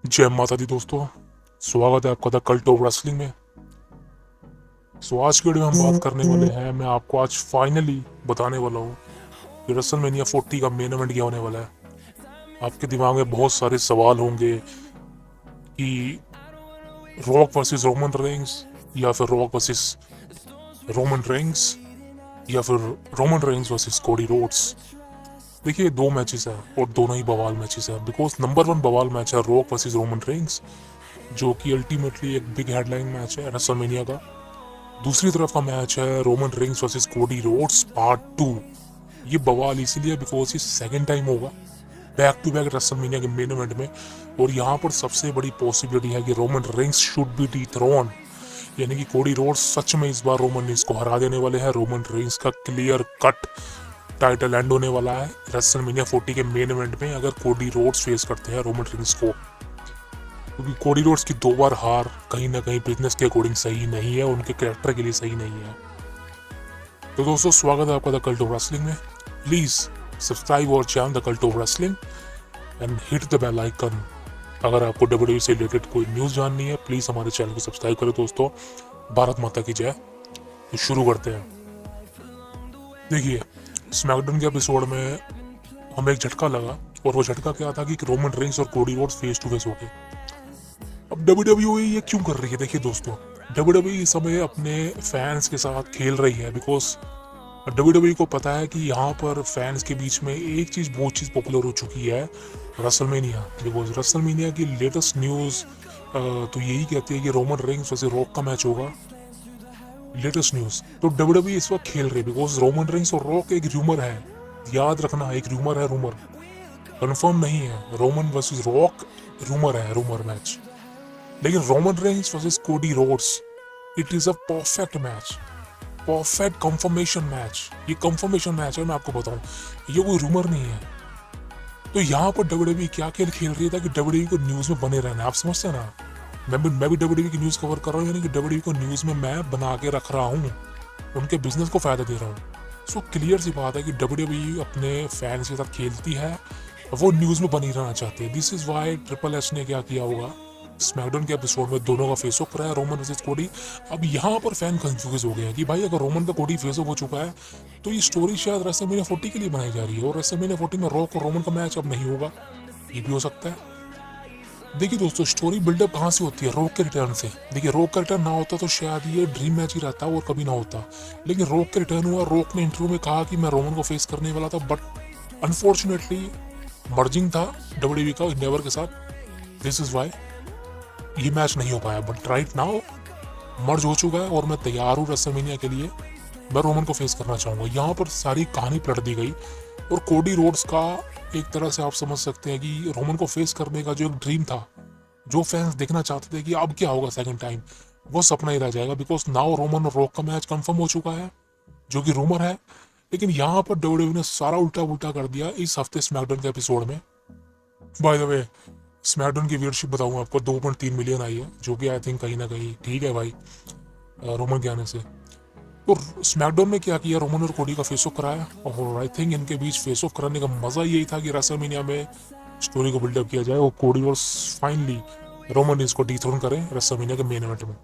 जय माता दी दोस्तों, स्वागत है आपका द कल्ट ऑफ रेसलिंग में। आज की वीडियो में हम बात करने वाले हैं, मैं आपको आज फाइनली बताने वाला हूँ कि रेसलमेनिया 40 का मेन इवेंट क्या होने वाला है। आपके दिमाग में बहुत सारे सवाल होंगे कि रॉक वर्सेस रोमन रेंस, या फिर रॉक वर्सेस रोमन रेंस, या फिर Roman Reigns versus Cody Rhodes. देखिए, दो मैचेस हैं और दोनों ही बवाल मैचेस हैं, बिकॉज नंबर 1 बवाल मैच है रॉक वर्सेस रोमन रेंस, जो कि अल्टीमेटली एक बिग हेडलाइन मैच है रेसलमेनिया का। दूसरी तरफ का मैच है Roman Reigns versus Cody Rhodes part 2। ये बवाल इसीलिए बिकॉज ये सेकंड टाइम होगा बैक टू बैक रेसलमेनिया के मेन इवेंट में, और यहाँ पर सबसे बड़ी पॉसिबिलिटी है कि Roman Reigns should be dethrone, यानी कि कोडी रोड्स सच में इस बार रोमन रेंस को हरा देने वाले हैं। रोमन रेंस का क्लियर कट टाइटल एंड होने वाला है रेसलमेनिया 40 के मेन इवेंट में, अगर कोडी रोड्स फेस करते हैं रोमन रेंस को, क्योंकि कोडी रोड्स की 2 बार हार कहीं ना कहीं बिजनेस के अकॉर्डिंग सही नहीं है, उनके कैरेक्टर के लिए सही नहीं है। तो दोस्तों, स्वागत है आपका द कल्ट ऑफ रेसलिंग में। प्लीज सब्सक्राइब और channel the cult of wrestling and hit the bell icon. अगर आपको डब्ल्यूडब्ल्यूई से रिलेटेड कोई न्यूज जाननी है, प्लीज हमारे चैनल को सब्सक्राइब करें दोस्तों। भारत माता की जय। तो शुरू करते हैं। देखिए, स्मैकडाउन के एपिसोड में हमें एक झटका लगा, और वो झटका क्या था कि रोमन रेंस और Cody Rhodes face to face हो गए। अब डब्ल्यूडब्ल्यूई ये क्यों कर रही है? देखिए दोस्तों, डब्ल्यूडब्ल्यूई इस समय अपने फैंस के साथ खेल रही है, बिकॉज डब्ल्यूडब्ल्यूई को पता है कि यहाँ पर फैंस के बीच में एक चीज़ बहुत चीज़ पॉपुलर हो चुकी है, रेसलमेनिया। बिकॉज रेसलमेनिया की लेटेस्ट न्यूज़ तो यही कहती है कि रोमन रेंस वैसे रॉक का मैच होगा। लेटेस्ट न्यूज़ तो डब्ल्यूडब्ल्यूई इस वक्त खेल रही है, बिकॉज रोमन रेंस और रॉक एक रूमर है, याद रखना, एक रूमर है, रूमर कंफर्म नहीं है। रोमन वर्सेस रॉक रूमर है, रूमर मैच। लेकिन Roman Reigns versus Cody Rhodes, it is a perfect match, perfect confirmation match. ये कंफर्मेशन मैच है, मैं आपको बताऊं, ये कोई रूमर नहीं है। तो यहाँ पर डब्ल्यूडब्ल्यूई क्या खेल खेल रही था कि डब्ल्यूडब्ल्यूई को न्यूज में बने रहना है। आप समझते हैं ना, मैं भी डब्ल्यूडब्ल्यूई की न्यूज कवर कर रहा हूँ, यानी कि डब्ल्यूडब्ल्यूई को न्यूज में मैं बना के रख रहा हूँ, उनके बिजनेस को फायदा दे रहा हूँ। सो क्लियर सी बात है कि डब्ल्यूडब्ल्यूई अपने फैंस के साथ खेलती है, वो न्यूज में बनी रहना चाहती है। This is why triple H ने क्या किया होगा, स्मैकडाउन के एपिसोड में दोनों का फेस ऑफ कराया, रोमन वर्सेस कोडी। अब यहाँ पर फैन कंफ्यूज हो गए हैं कि भाई अगर रोमन का कोडी फेस ऑफ हो चुका है, तो ये स्टोरी शायद रेसलमेनिया 40 के लिए बनाई जा रही है, और रेसलमेनिया 40 में रॉक और रोमन का मैच अब नहीं होगा। ये भी हो सकता है। देखिए दोस्तों, स्टोरी बिल्डअप कहाँ से होती है? रॉक के रिटर्न से। देखिए, रॉक का रिटर्न ना होता तो शायद ये ड्रीम मैच ही रहता और कभी ना होता, लेकिन रॉक के रिटर्न हुआ। रॉक ने इंटरव्यू में कहा कि मैं रोमन को फेस करने वाला था, बट अनफॉर्चुनेटली मर्जिंग था डब्ल्यूडब्ल्यूई का नेवर के साथ। दिस इज वाई ये मैच नहीं हो पाया, बट राइट नाउ मर्ज हो चुका है और मैं तैयार हूँ रेसलमेनिया के लिए। मैं रोमन को फेस करना चाहूँगा। यहाँ पर सारी कहानी पलट दी गई, और कोडी रोड्स का एक तरह से आप समझ सकते हैं कि रोमन को फेस करने का जो एक ड्रीम था, जो फैंस देखना चाहते थे कि अब क्या होगा सेकंड टाइम, वो सपना ही रह जाएगा। बिकॉज नाउ रोमन और रॉक का मैच कंफर्म हो चुका है, जो कि रूमर है। लेकिन यहाँ पर डब्ल्यूडब्ल्यूई ने सारा उल्टा उल्टा कर दिया इस हफ्ते स्मैकडाउन के एपिसोड में। बाय द वे, स्मैकडाउन की व्यूअरशिप बताऊँ आपको, 2.3 मिलियन आई है, जो कि आई थिंक कहीं ना कहीं ठीक है भाई, रोमन के आने से। तो स्मैकडाउन में क्या किया, रोमन और कोडी का फेस ऑफ कराया, और आई थिंक इनके बीच फेस ऑफ कराने का मजा यही था कि रेसलमेनिया में स्टोरी को बिल्डअप किया जाए, और कोडी और फाइनली रोमन इसको डिथ्रोन करें रेसलमेनिया के मेन इवेंट में।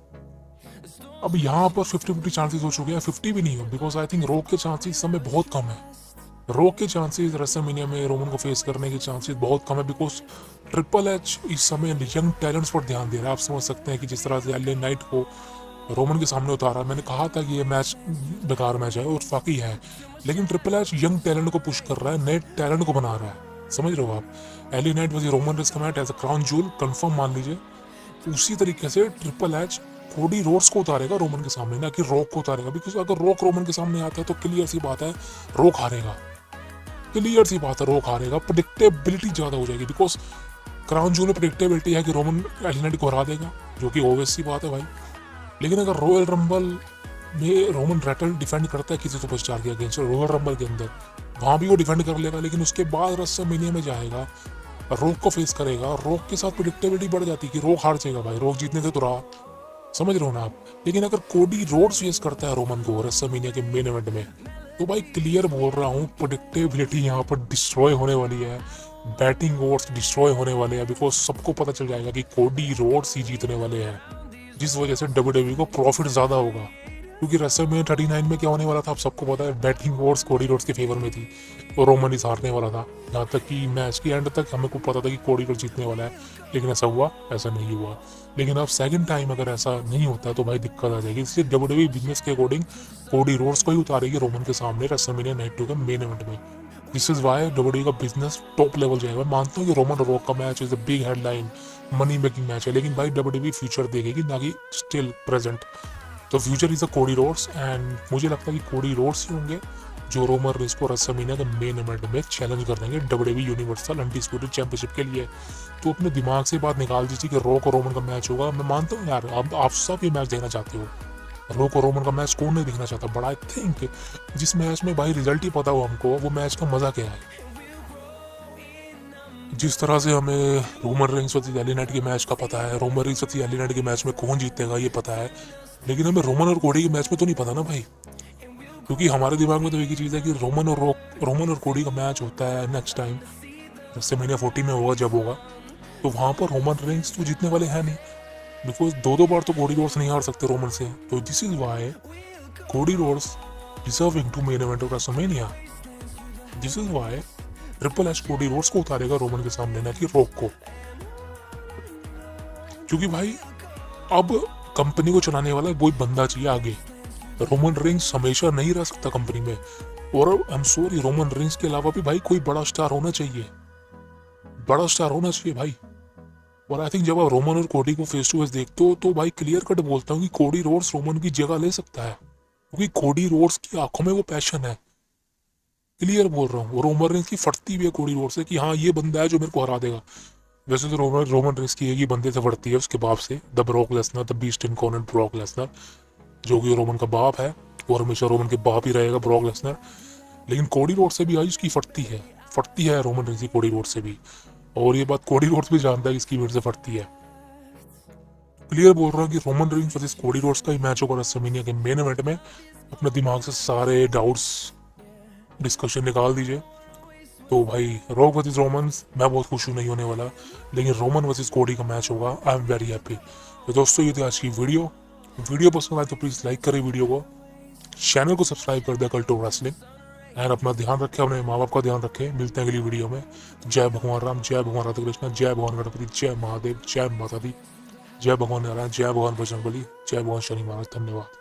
अब यहाँ पर 50-50 चांसेस हो चुके हैं, 50 भी नहीं हो, बिकॉज आई थिंक रॉक के चांसेस समय बहुत कम है। रॉक के चांसेस रेसलमेनिया में रोमन को फेस करने के चांसेस बहुत कम है, बिकॉज ट्रिपल एच इस समय यंग टैलेंट्स पर ध्यान दे रहा है। आप समझ सकते हैं कि जिस तरह से एलए नाइट को रोमन के सामने उतारा, मैंने कहा था कि ये मैच बेकार मैच है, और वाकई है। लेकिन ट्रिपल एच यंग टैलेंट को पुश कर रहा है, नए टैलेंट को बना रहा है, समझ रहे हो आप। एलए नाइट वजी रोमन रेस का match as a crown jewel confirm मान लीजिए। उसी तरीके से ट्रिपल एच कोडी रोड्स को उतारेगा रोमन के सामने, ना कि रॉक को उतारेगा। बिकॉज अगर रॉक रोमन के सामने आता है तो क्लियर सी बात है रॉक हारेगा, क्लियर सी बात है रॉक हारेगा। प्रिडिक्टेबिलिटी ज्यादा हो जाएगी, बिकॉज क्राउन जूल में प्रिडिक्टेबिलिटी है कि रोमन एलिनाइट को हरा देगा, जो कि ऑब्वियस सी बात है भाई। लेकिन अगर रॉयल रंबल में रोमन रेटल डिफेंड करता है किसी सुपरस्टार के अगेंस्ट, रॉयल रंबल के अंदर वहां भी वो डिफेंड कर लेगा, लेकिन उसके बाद रेसलमेनिया में जाएगा, रॉक को फेस करेगा। रॉक के साथ प्रिडिक्टेबिलिटी बढ़ जाती है कि रॉक हार जाएगा भाई, रॉक जीतने से तो रहा, समझ रहे हो ना आप। लेकिन अगर कोडी रोड्स फेस करता है रोमन को रेसलमेनिया के मेन इवेंट में, तो भाई क्लियर बोल रहा हूँ, प्रेडिक्टेबिलिटी यहाँ पर डिस्ट्रॉय होने वाली है। बैटिंग वॉर्स डिस्ट्रॉय होने वाले हैं, बिकॉज सबको पता चल जाएगा कि कोडी रोड्स ही जीतने वाले हैं, जिस वजह से WWE को प्रॉफिट ज़्यादा होगा। क्योंकि रेसलमेनिया 39 में क्या होने वाला था आप सबको पता है, बैटिंग वॉर्स कोडी रोड्स के फेवर में थी और रोमन ही हारने वाला था। यहाँ तक कि मैच के एंड तक हमें को पता था कि कोडी रोड्स जीतने वाला है, लेकिन ऐसा हुआ? ऐसा नहीं हुआ। लेकिन अब सेकंड टाइम अगर ऐसा नहीं होता तो भाई दिक्कत आ जाएगी। इसलिए WWE बिजनेस के अकॉर्डिंग कोडी रोड्स को ही उतारेगी रोमन के सामने रेसलमेनिया नाइट 2 के मेन इवेंट में। दिस इज वाई WWE का बिजनेस टॉप लेवल जाएगा। मैं मानता हूँ कि रोमन और रॉक का match is a big headline, money making match है, लेकिन भाई WWE फ्यूचर देखेगी, ना कि स्टिल प्रेजेंट। तो future is a Cody Rhodes, and मुझे लगता है कि कोडी रोड्स ही होंगे जो रोमन रेंज को रेसलमेनिया के मेन इवेंट में चैलेंज कर देंगे WWE यूनिवर्सल अनडिस्प्यूटेड चैंपियनशिप के लिए। तो अपने दिमाग से बात निकाल दीजिए कि रॉक और रोमन का मैच होगा। मैं मानता हूँ यार, आप सब ये मैच देखना चाहते हो, रॉक और रोमन का मैच कौन नहीं देखना चाहता, बट आई थिंक जिस मैच में भाई रिजल्ट ही पता हो हमको, वो मैच का मजा क्या है। जिस तरह से हमें Roman Reigns versus LA Knight के मैच का पता है, Roman Reigns versus LA Knight के मैच में कौन जीतेगा ये पता है, लेकिन हमें रोमन और कोडी के मैच में तो नहीं पता ना भाई। क्योंकि हमारे दिमाग में तो एक ही चीज़ है कि रोमन और कोडी का मैच होता है नेक्स्ट टाइम रेसलमेनिया 40 में होगा, जब होगा तो वहाँ पर रोमन रेंज तो जीतने वाले हैं नहीं, बिकॉज दो बार तो कोडी रोड्स नहीं हार सकते रोमन से। तो this is why Cody Rhodes deserving to main event of WrestleMania. This is why triple H Cody Rhodes को उतारेगा रोमन के सामने, ना कि रॉक को। क्योंकि भाई अब कंपनी को चलाने वाला कोई बंदा चाहिए आगे। रोमन रेंज हमेशा नहीं रह सकता कंपनी में, और I am sorry, Roman Reigns के अलावा भी भाई कोई बड़ा स्टार होना चाहिए, बड़ा स्टार होना चाहिए भाई। और आई थिंक जब आप रोमन और कोडी को फेस टू फेस देखते हो तो भाई क्लियर कट बोलता हूँ कि कोडी रोड्स रोमन की जगह ले सकता है, क्योंकि कोडी रोड्स की आंखों में वो पैशन है। क्लियर बोल रहा हूँ, रोमन रेंज की फटती भी है कोडी रोड्स से कि हाँ ये बंदा है जो मेरे को हरा देगा। वैसे तो रोमन रेंज की एक ही बंदे से फटती है, उसके बाप से, the Brock Lesnar, the beast incarnate Brock Lesnar, जो कि रोमन का बाप है और हमेशा रोमन के बाप ही रहेगा ब्रॉक लेसनर। लेकिन कोडी रोड से भी आई उसकी फटती है रोमन रेंज की कोडी रोड से भी, और ये बात कोडी रोड्स भी जानता है कि इसकी वेट से फटती है। क्लियर बोल रहा हूँ कि Roman Reigns versus Cody Rhodes का ही मैच होगा रेसलमेनिया के मेन इवेंट में। अपने दिमाग से सारे डाउट्स डिस्कशन निकाल दीजिए। तो भाई रॉक वर्सेस रोमन्स, मैं बहुत खुश हूँ नहीं होने वाला, लेकिन रोमन वर्सेस कोडी का मैच होगा। I am very happy. तो दोस्तों ये थी आज की वीडियो पसंद आए तो प्लीज़ लाइक करें वीडियो को, चैनल को सब्सक्राइब कर दे कल्ट ऑफ रेसलिंग, एंड अपना ध्यान रखें, अपने माँ बाप का ध्यान रखें। मिलते हैं अगली वीडियो में। जय भगवान राम, जय भगवान राधा कृष्ण, जय भगवान गणपति, जय महादेव, जय माता दी, जय भगवान नारायण, जय भगवान बजरंगबली, जय भगवान शनि महाराज। धन्यवाद।